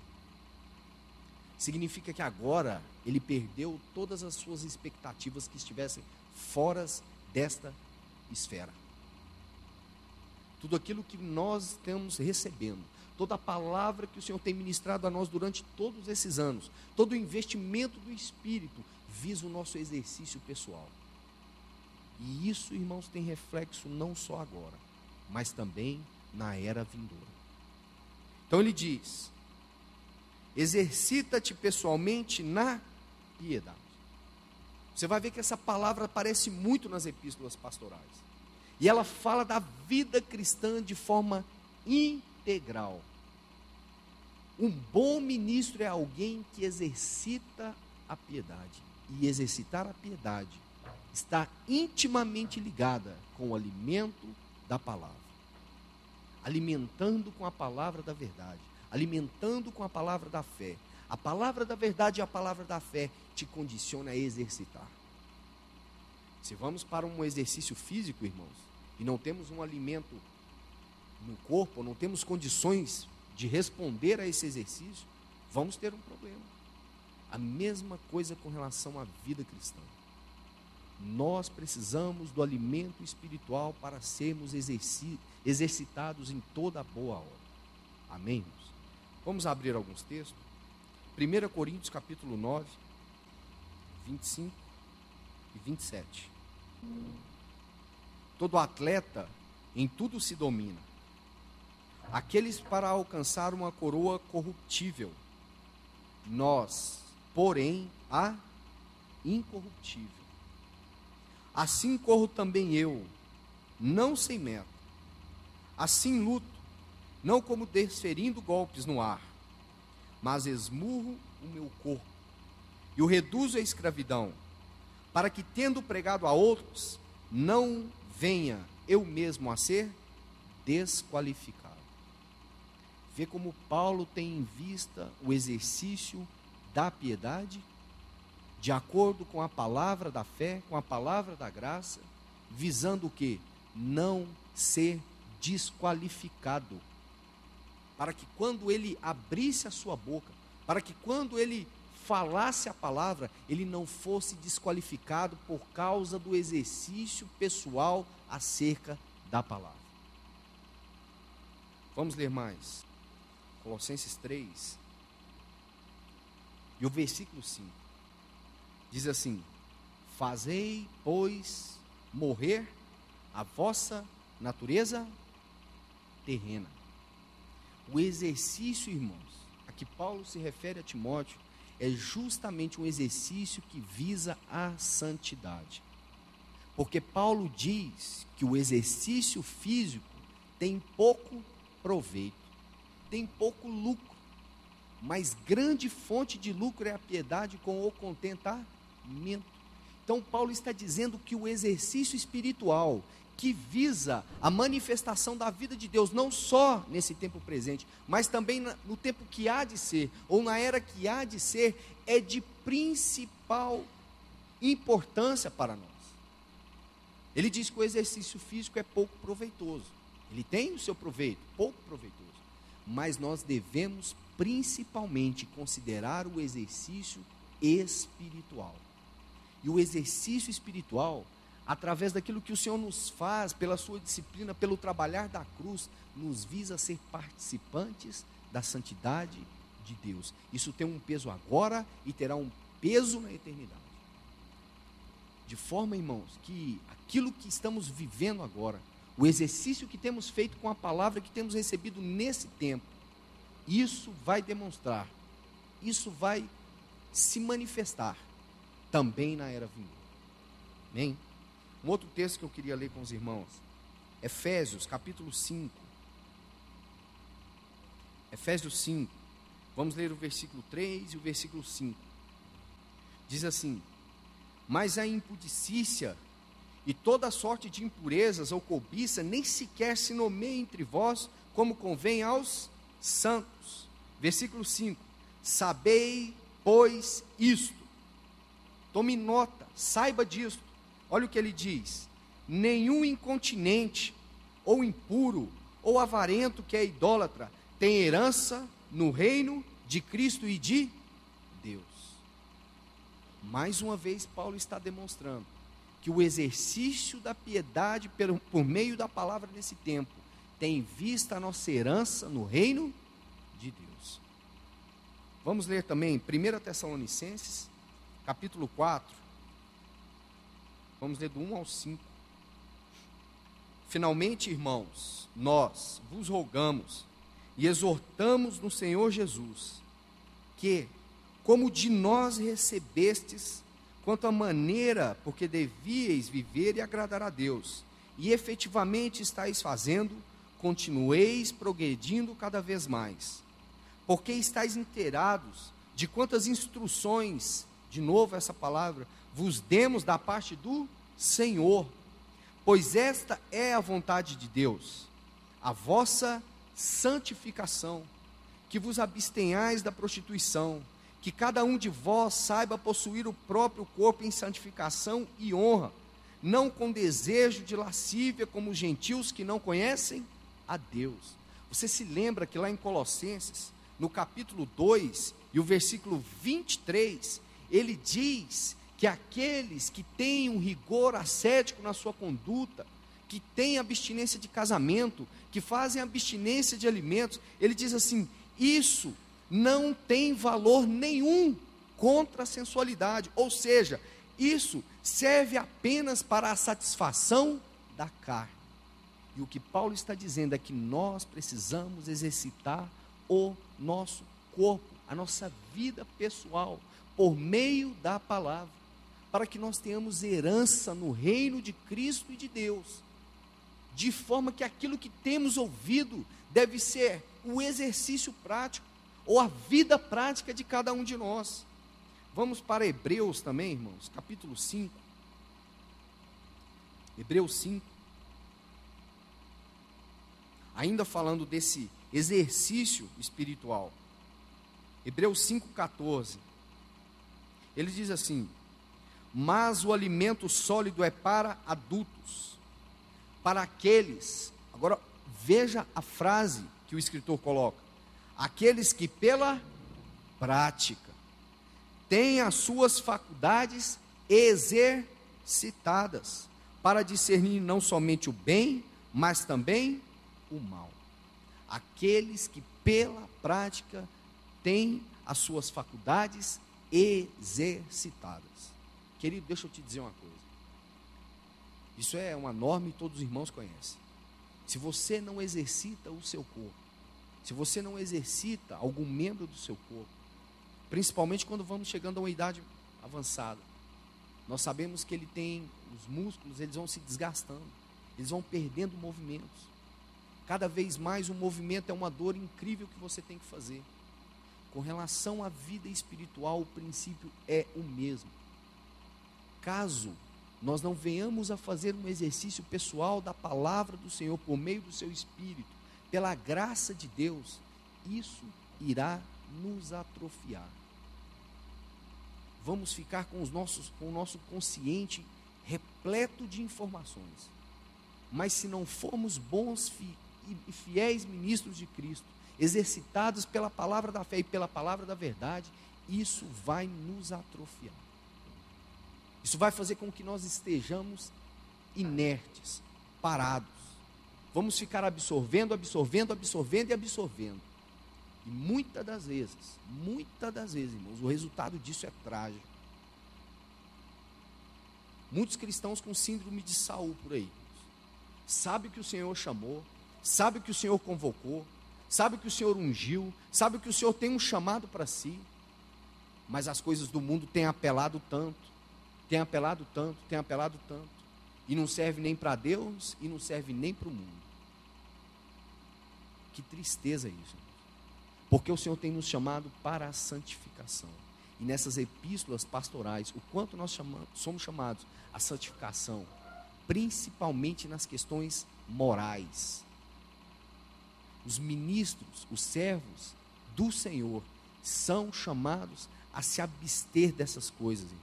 Significa que agora ele perdeu todas as suas expectativas que estivessem fora desta esfera. Tudo aquilo que nós estamos recebendo, toda a palavra que o Senhor tem ministrado a nós durante todos esses anos, todo o investimento do Espírito, visa o nosso exercício pessoal. E isso, irmãos, tem reflexo não só agora, mas também na era vindoura. Então ele diz: exercita-te pessoalmente na piedade. Você vai ver que essa palavra aparece muito nas epístolas pastorais. E ela fala da vida cristã de forma integral. Um bom ministro é alguém que exercita a piedade. E exercitar a piedade está intimamente ligada com o alimento da palavra. Alimentando com a palavra da verdade. Alimentando com a palavra da fé. A palavra da verdade e a palavra da fé te condiciona a exercitar. Se vamos para um exercício físico, irmãos, e não temos um alimento no corpo, não temos condições de responder a esse exercício, vamos ter um problema. A mesma coisa com relação à vida cristã. Nós precisamos do alimento espiritual para sermos exercitados em toda a boa obra. Amém, irmãos? Vamos abrir alguns textos. 1 Coríntios capítulo 9, 25 e 27. Todo atleta em tudo se domina. Aqueles para alcançar uma coroa corruptível, nós, porém, a incorruptível. Assim corro também eu, não sem meta. Assim luto, não como desferindo golpes no ar, mas esmurro o meu corpo e o reduzo à escravidão, para que, tendo pregado a outros, não venha eu mesmo a ser desqualificado. Vê como Paulo tem em vista o exercício da piedade, de acordo com a palavra da fé, com a palavra da graça, visando o quê? Não ser desqualificado. Para que quando ele abrisse a sua boca, para que quando ele falasse a palavra, ele não fosse desqualificado por causa do exercício pessoal acerca da palavra. Vamos ler mais. Colossenses 3. E o versículo 5. Diz assim: fazei, pois, morrer a vossa natureza terrena. O exercício, irmãos, a que Paulo se refere a Timóteo, é justamente um exercício que visa a santidade. Porque Paulo diz que o exercício físico tem pouco proveito, tem pouco lucro, mas grande fonte de lucro é a piedade com o contentamento. Então Paulo está dizendo que o exercício espiritual que visa a manifestação da vida de Deus, não só nesse tempo presente, mas também no tempo que há de ser, ou na era que há de ser, é de principal importância para nós. Ele diz que o exercício físico é pouco proveitoso. Ele tem o seu proveito, pouco proveitoso. Mas nós devemos principalmente considerar o exercício espiritual. E o exercício espiritual, através daquilo que o Senhor nos faz, pela sua disciplina, pelo trabalhar da cruz, nos visa ser participantes da santidade de Deus. Isso tem um peso agora e terá um peso na eternidade. De forma, irmãos, que aquilo que estamos vivendo agora, o exercício que temos feito com a palavra que temos recebido nesse tempo, isso vai demonstrar, isso vai se manifestar também na era vindoura. Amém? Um outro texto que eu queria ler com os irmãos, Efésios capítulo 5. Efésios 5, vamos ler o versículo 3 e o versículo 5. Diz assim: mas a impudicícia e toda sorte de impurezas ou cobiça nem sequer se nomeia entre vós, como convém aos santos. Versículo 5: sabei, pois, isto. Tome nota, saiba disto. Olha o que ele diz: nenhum incontinente, ou impuro, ou avarento que é idólatra, tem herança no reino de Cristo e de Deus. Mais uma vez, Paulo está demonstrando que o exercício da piedade por meio da palavra nesse tempo tem em vista a nossa herança no reino de Deus. Vamos ler também 1 Tessalonicenses, capítulo 4. Vamos ler do 1 ao 5. Finalmente, irmãos, nós vos rogamos e exortamos no Senhor Jesus, que, como de nós recebestes, quanto à maneira porque devíeis viver e agradar a Deus, e efetivamente estáis fazendo, continueis progredindo cada vez mais, porque estáis inteirados de quantas instruções, de novo essa palavra, vos demos da parte do Senhor, pois esta é a vontade de Deus, a vossa santificação, que vos abstenhais da prostituição, que cada um de vós saiba possuir o próprio corpo em santificação e honra, não com desejo de lascívia como os gentios que não conhecem a Deus. Você se lembra que lá em Colossenses, no capítulo 2 e o versículo 23, ele diz que aqueles que têm um rigor ascético na sua conduta, que têm abstinência de casamento, que fazem abstinência de alimentos, ele diz assim: isso não tem valor nenhum contra a sensualidade, ou seja, isso serve apenas para a satisfação da carne. E o que Paulo está dizendo é que nós precisamos exercitar o nosso corpo, a nossa vida pessoal, por meio da palavra, para que nós tenhamos herança no reino de Cristo e de Deus, de forma que aquilo que temos ouvido deve ser o exercício prático, ou a vida prática de cada um de nós. Vamos para Hebreus também, irmãos, capítulo 5. Hebreus 5. Ainda falando desse exercício espiritual. Hebreus 5,14. Ele diz assim: mas o alimento sólido é para adultos, para aqueles, agora veja a frase que o escritor coloca, aqueles que pela prática têm as suas faculdades exercitadas, para discernir não somente o bem, mas também o mal. Aqueles que pela prática têm as suas faculdades exercitadas. Querido, deixa eu te dizer uma coisa. Isso é uma norma e todos os irmãos conhecem. Se você não exercita o seu corpo, se você não exercita algum membro do seu corpo, principalmente quando vamos chegando a uma idade avançada, nós sabemos que ele tem, os músculos, eles vão se desgastando, eles vão perdendo movimentos. Cada vez mais o movimento é uma dor incrível que você tem que fazer. Com relação à vida espiritual, o princípio é o mesmo. Caso nós não venhamos a fazer um exercício pessoal da palavra do Senhor por meio do seu Espírito, pela graça de Deus, isso irá nos atrofiar. Vamos ficar com o nosso consciente repleto de informações. Mas se não formos bons e fiéis ministros de Cristo, exercitados pela palavra da fé e pela palavra da verdade, isso vai nos atrofiar. Isso vai fazer com que nós estejamos inertes, parados. Vamos ficar absorvendo, e muitas das vezes, irmãos, o resultado disso é trágico. Muitos cristãos com síndrome de Saul por aí, sabe que o Senhor chamou, sabe que o Senhor convocou, sabe que o Senhor ungiu, sabe que o Senhor tem um chamado para si, mas as coisas do mundo têm apelado tanto, e não serve nem para Deus, e não serve nem para o mundo. Que tristeza isso, porque o Senhor tem nos chamado para a santificação, e nessas epístolas pastorais, o quanto nós somos chamados à santificação, principalmente nas questões morais. Os ministros, os servos do Senhor, são chamados a se abster dessas coisas, irmãos.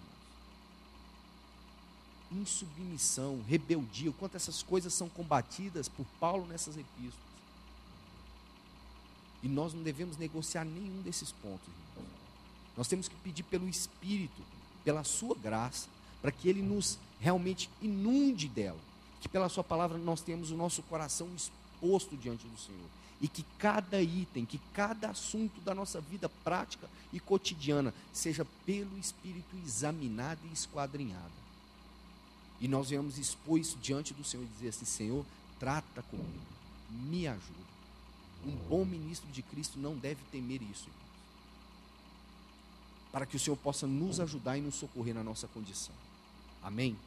Insubmissão, rebeldia, o quanto essas coisas são combatidas por Paulo nessas epístolas. E nós não devemos negociar nenhum desses pontos, irmãos. Nós temos que pedir pelo Espírito, pela sua graça, para que Ele nos realmente inunde dela, que pela sua palavra nós tenhamos o nosso coração exposto diante do Senhor, e que cada item, que cada assunto da nossa vida prática e cotidiana seja pelo Espírito examinado e esquadrinhado. E nós venhamos expor isso diante do Senhor e dizer assim: Senhor, trata comigo, me ajuda. Um bom ministro de Cristo não deve temer isso, irmãos, para que o Senhor possa nos ajudar e nos socorrer na nossa condição. Amém?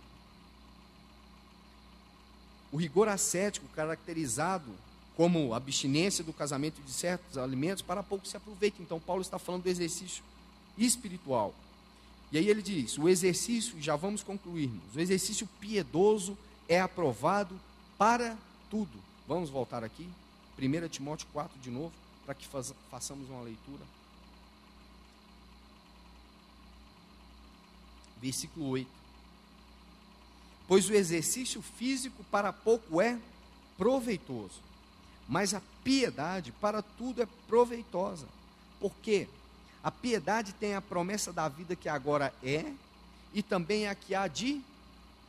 O rigor ascético, caracterizado como abstinência do casamento de certos alimentos, para pouco se aproveita. Então Paulo está falando do exercício espiritual. E aí ele diz, o exercício, já vamos concluirmos, o exercício piedoso é aprovado para tudo. Vamos voltar aqui, 1 Timóteo 4 de novo, para que façamos uma leitura. Versículo 8. Pois o exercício físico para pouco é proveitoso, mas a piedade para tudo é proveitosa. Por quê? A piedade tem a promessa da vida que agora é, e também a que há de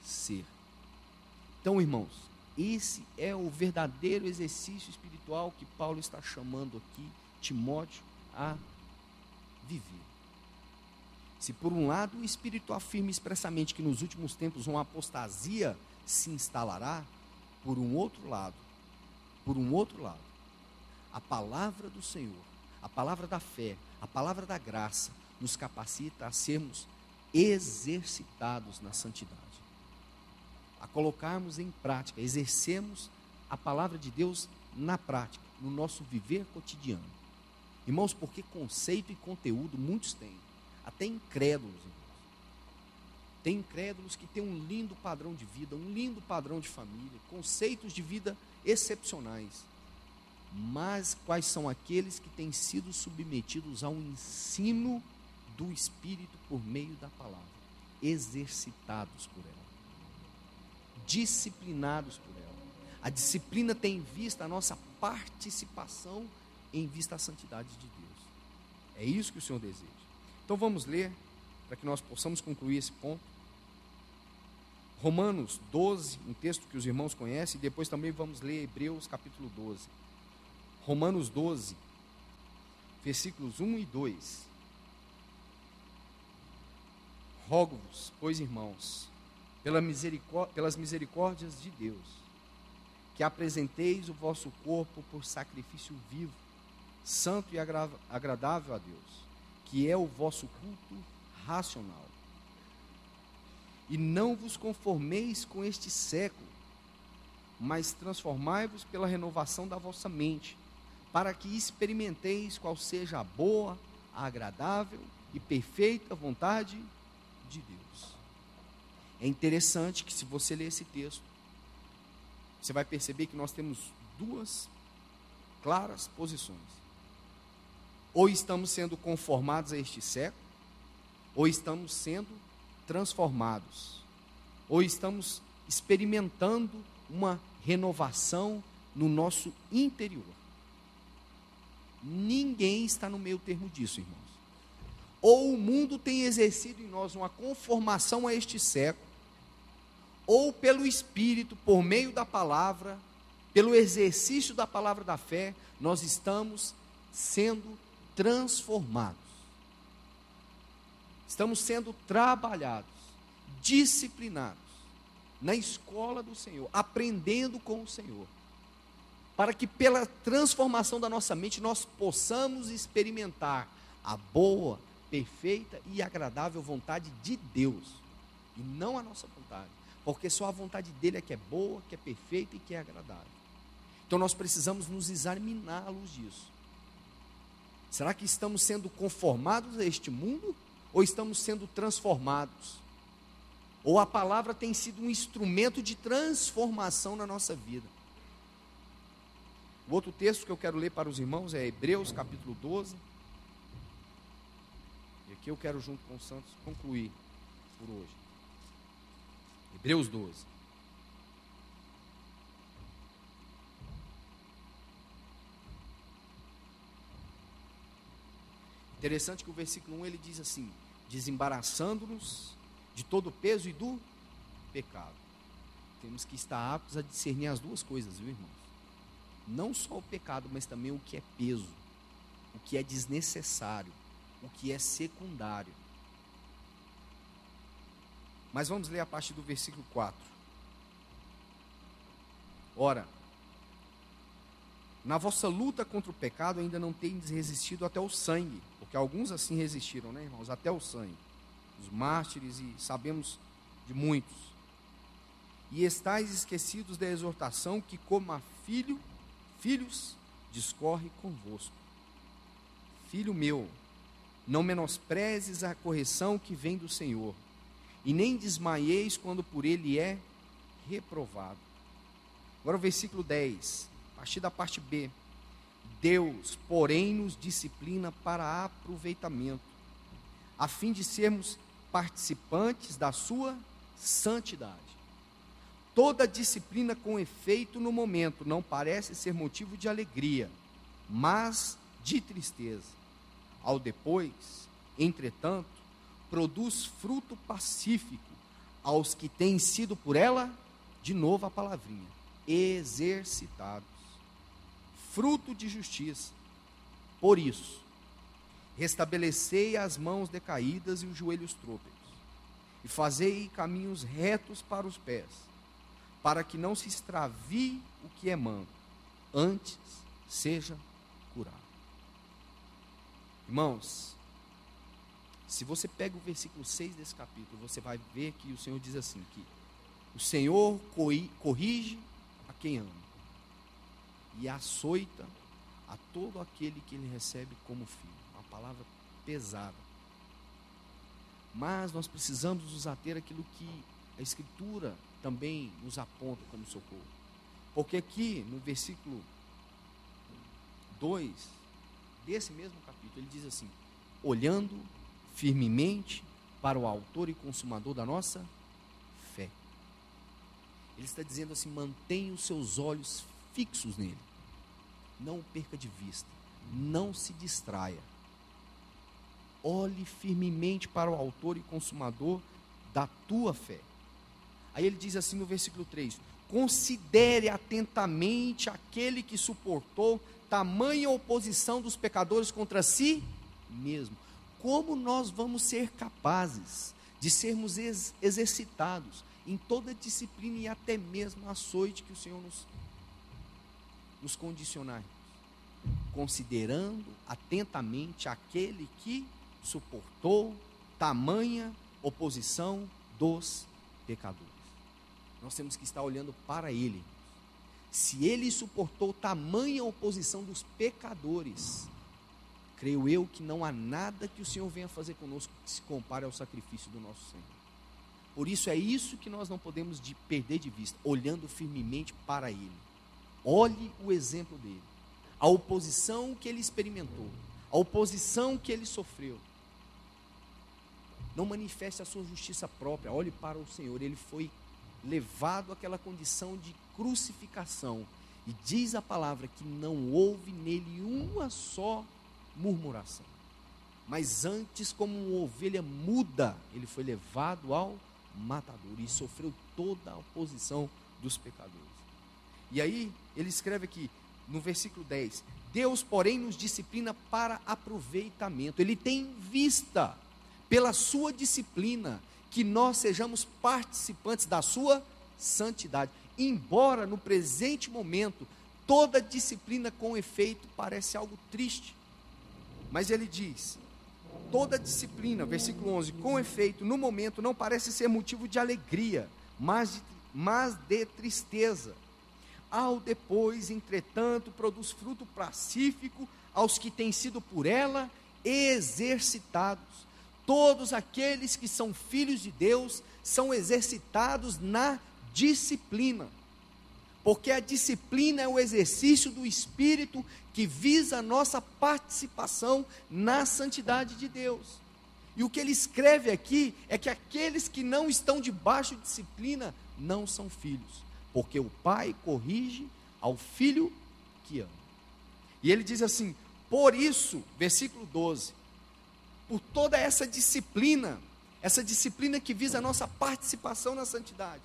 ser. Então, irmãos, Esse é o verdadeiro exercício espiritual que Paulo está chamando aqui Timóteo a viver. Se por um lado o Espírito afirma expressamente que nos últimos tempos uma apostasia se instalará, por um outro lado, a palavra do Senhor, a palavra da fé, a palavra da graça, nos capacita a sermos exercitados na santidade, a colocarmos em prática, exercermos a palavra de Deus na prática, no nosso viver cotidiano. Irmãos, porque conceito e conteúdo muitos têm, até incrédulos, irmãos. Tem incrédulos que têm um lindo padrão de vida, um lindo padrão de família, conceitos de vida excepcionais. Mas quais são aqueles que têm sido submetidos ao ensino do Espírito por meio da palavra, exercitados por ela, disciplinados por ela? A disciplina tem em vista a nossa participação em vista à santidade de Deus. É isso que o Senhor deseja. Então vamos ler, para que nós possamos concluir esse ponto. Romanos 12, um texto que os irmãos conhecem, e depois também vamos ler Hebreus capítulo 12. Romanos 12, versículos 1 e 2. Rogo-vos, pois, irmãos, pelas misericórdias de Deus, que apresenteis o vosso corpo por sacrifício vivo, santo e agradável a Deus, que é o vosso culto racional. E não vos conformeis com este século, mas transformai-vos pela renovação da vossa mente, para que experimenteis qual seja a boa, a agradável e perfeita vontade de Deus. É interessante que, se você ler esse texto, você vai perceber que nós temos duas claras posições. Ou estamos sendo conformados a este século, ou estamos sendo transformados, ou estamos experimentando uma renovação no nosso interior. Ninguém está no meio termo disso, irmãos. Ou o mundo tem exercido em nós uma conformação a este século, ou pelo Espírito, por meio da palavra, pelo exercício da palavra da fé, nós estamos sendo transformados. Estamos sendo trabalhados, disciplinados na escola do Senhor, aprendendo com o Senhor, para que pela transformação da nossa mente nós possamos experimentar a boa, perfeita e agradável vontade de Deus, e não a nossa vontade, porque só a vontade dele é que é boa, que é perfeita e que é agradável. Então nós precisamos nos examinar à luz disso. Será que estamos sendo conformados a este mundo, ou estamos sendo transformados? Ou a palavra tem sido um instrumento de transformação na nossa vida? O outro texto que eu quero ler para os irmãos é Hebreus capítulo 12. E aqui eu quero, junto com os santos, concluir por hoje. Hebreus 12. Interessante que o versículo 1 ele diz assim: desembaraçando-nos de todo o peso e do pecado. Temos que estar aptos a discernir as duas coisas, viu, irmãos? Não só o pecado, mas também o que é peso, o que é desnecessário, o que é secundário. Mas vamos ler a partir do versículo 4. Ora, na vossa luta contra o pecado ainda não tendes resistido até o sangue, porque alguns assim resistiram, né, irmãos? Até o sangue, os mártires, e sabemos de muitos. E estáis esquecidos da exortação que, como a filhos, discorre convosco. Filho meu, não menosprezes a correção que vem do Senhor, e nem desmaieis quando por ele é reprovado. Agora o versículo 10, a partir da parte B. Deus, porém, nos disciplina para aproveitamento, a fim de sermos participantes da sua santidade. Toda disciplina com efeito no momento não parece ser motivo de alegria, mas de tristeza. Ao depois, entretanto, produz fruto pacífico aos que têm sido por ela, de novo a palavrinha, exercitados, fruto de justiça. Por isso, restabelecei as mãos decaídas e os joelhos trôpegos, e fazei caminhos retos para os pés, para que não se extravie o que é manco, antes seja curado. Irmãos, se você pega o versículo 6 desse capítulo, você vai ver que o Senhor diz assim, que o Senhor corrige a quem ama, e açoita a todo aquele que ele recebe como filho. Uma palavra pesada. Mas nós precisamos nos ater àquilo que a Escritura também nos aponta como socorro. Porque aqui no versículo 2 desse mesmo capítulo, ele diz assim: olhando firmemente para o autor e consumador da nossa fé. Ele está dizendo assim: mantenha os seus olhos fixos nele, não o perca de vista, não se distraia, olhe firmemente para o autor e consumador da tua fé. Aí ele diz assim no versículo 3: considere atentamente aquele que suportou tamanha oposição dos pecadores contra si mesmo. Como nós vamos ser capazes de sermos exercitados em toda disciplina e até mesmo açoite que o Senhor nos condicionar? Considerando atentamente aquele que suportou tamanha oposição dos pecadores. Nós temos que estar olhando para ele. Se ele suportou tamanha oposição dos pecadores, creio eu que não há nada que o Senhor venha fazer conosco que se compare ao sacrifício do nosso Senhor. Por isso é isso que nós não podemos perder de vista, olhando firmemente para ele. Olhe o exemplo dele, a oposição que ele experimentou, a oposição que ele sofreu. Não manifeste a sua justiça própria, olhe para o Senhor. Ele foi levado àquela condição de crucificação, e diz a palavra que não houve nele uma só murmuração, mas antes, como uma ovelha muda, ele foi levado ao matador e sofreu toda a oposição dos pecadores. E aí ele escreve aqui no versículo 10: Deus, porém, nos disciplina para aproveitamento. Ele tem em vista, pela sua disciplina, que nós sejamos participantes da sua santidade. Embora no presente momento toda disciplina com efeito parece algo triste, mas ele diz: toda disciplina, versículo 11, com efeito no momento não parece ser motivo de alegria, mas de tristeza. Ao depois, entretanto, produz fruto pacífico aos que têm sido por ela exercitados. Todos aqueles que são filhos de Deus são exercitados na disciplina, porque a disciplina é o exercício do Espírito que visa a nossa participação na santidade de Deus. E o que ele escreve aqui é que aqueles que não estão debaixo de disciplina não são filhos, porque o pai corrige ao filho que ama. E ele diz assim: por isso, versículo 12, por toda essa disciplina que visa a nossa participação na santidade,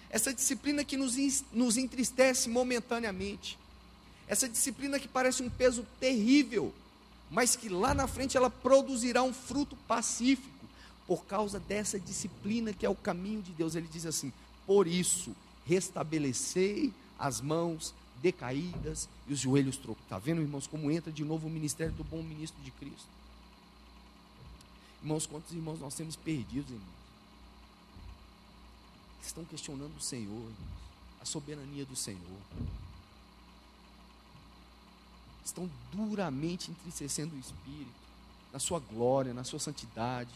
essa disciplina que nos entristece momentaneamente, essa disciplina que parece um peso terrível, mas que lá na frente ela produzirá um fruto pacífico, por causa dessa disciplina que é o caminho de Deus. Ele diz assim: por isso, restabelecei as mãos decaídas e os joelhos trocos. Está vendo, irmãos, como entra de novo o ministério do bom ministro de Cristo? Irmãos, quantos irmãos nós temos perdidos, irmãos? Estão questionando o Senhor, irmãos, a soberania do Senhor. Estão duramente entristecendo o Espírito, na sua glória, na sua santidade,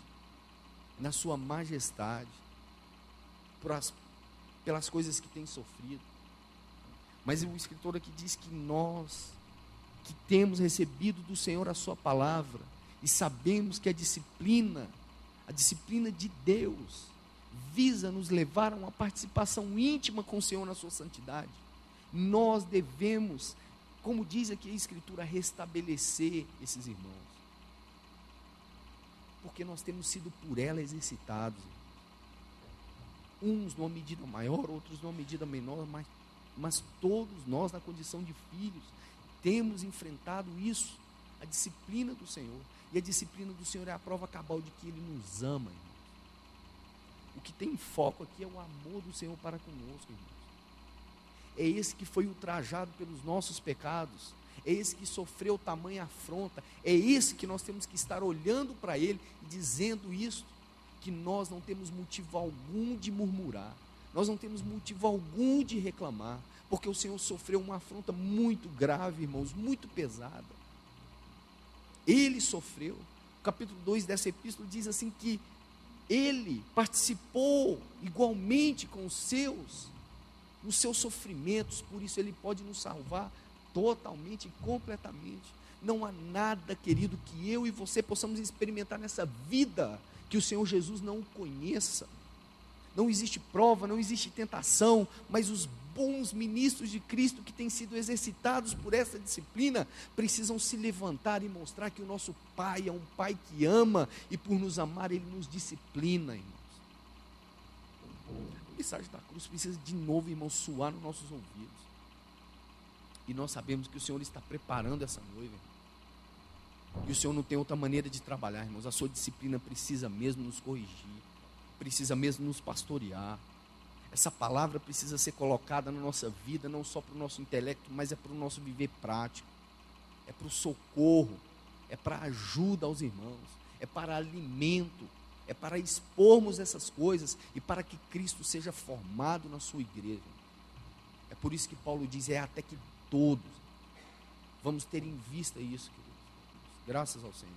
na sua majestade, pelas coisas que têm sofrido. Mas o escritor aqui diz que nós, que temos recebido do Senhor a sua palavra, e sabemos que a disciplina de Deus, visa nos levar a uma participação íntima com o Senhor na sua santidade. Nós devemos, como diz aqui a Escritura, restabelecer esses irmãos, porque nós temos sido por ela exercitados, uns numa medida maior, outros numa medida menor, mas mas todos nós, na condição de filhos, temos enfrentado isso, a disciplina do Senhor. E a disciplina do Senhor é a prova cabal de que Ele nos ama, irmãos. O que tem em foco aqui é o amor do Senhor para conosco, irmãos. É esse que foi ultrajado pelos nossos pecados, é esse que sofreu tamanha afronta, é esse que nós temos que estar olhando para Ele e dizendo isso, que nós não temos motivo algum de murmurar, nós não temos motivo algum de reclamar, porque o Senhor sofreu uma afronta muito grave, irmãos, muito pesada. Ele sofreu. O capítulo 2 dessa epístola diz assim que Ele participou igualmente com os seus, nos seus sofrimentos, por isso Ele pode nos salvar totalmente e completamente. Não há nada, querido, que eu e você possamos experimentar nessa vida que o Senhor Jesus não conheça. Não existe prova, não existe tentação, mas os bons ministros de Cristo que têm sido exercitados por essa disciplina precisam se levantar e mostrar que o nosso Pai é um Pai que ama e por nos amar Ele nos disciplina, irmãos. A mensagem da cruz precisa de novo, irmãos, soar nos nossos ouvidos. E nós sabemos que o Senhor está preparando essa noiva, irmãos. E o Senhor não tem outra maneira de trabalhar, irmãos. A sua disciplina precisa mesmo nos corrigir, precisa mesmo nos pastorear. Essa palavra precisa ser colocada na nossa vida, não só para o nosso intelecto, mas é para o nosso viver prático, é para o socorro, é para a ajuda aos irmãos, é para alimento, é para expormos essas coisas e para que Cristo seja formado na sua igreja. É por isso que Paulo diz, é até que todos vamos ter em vista isso, queridos. Graças ao Senhor.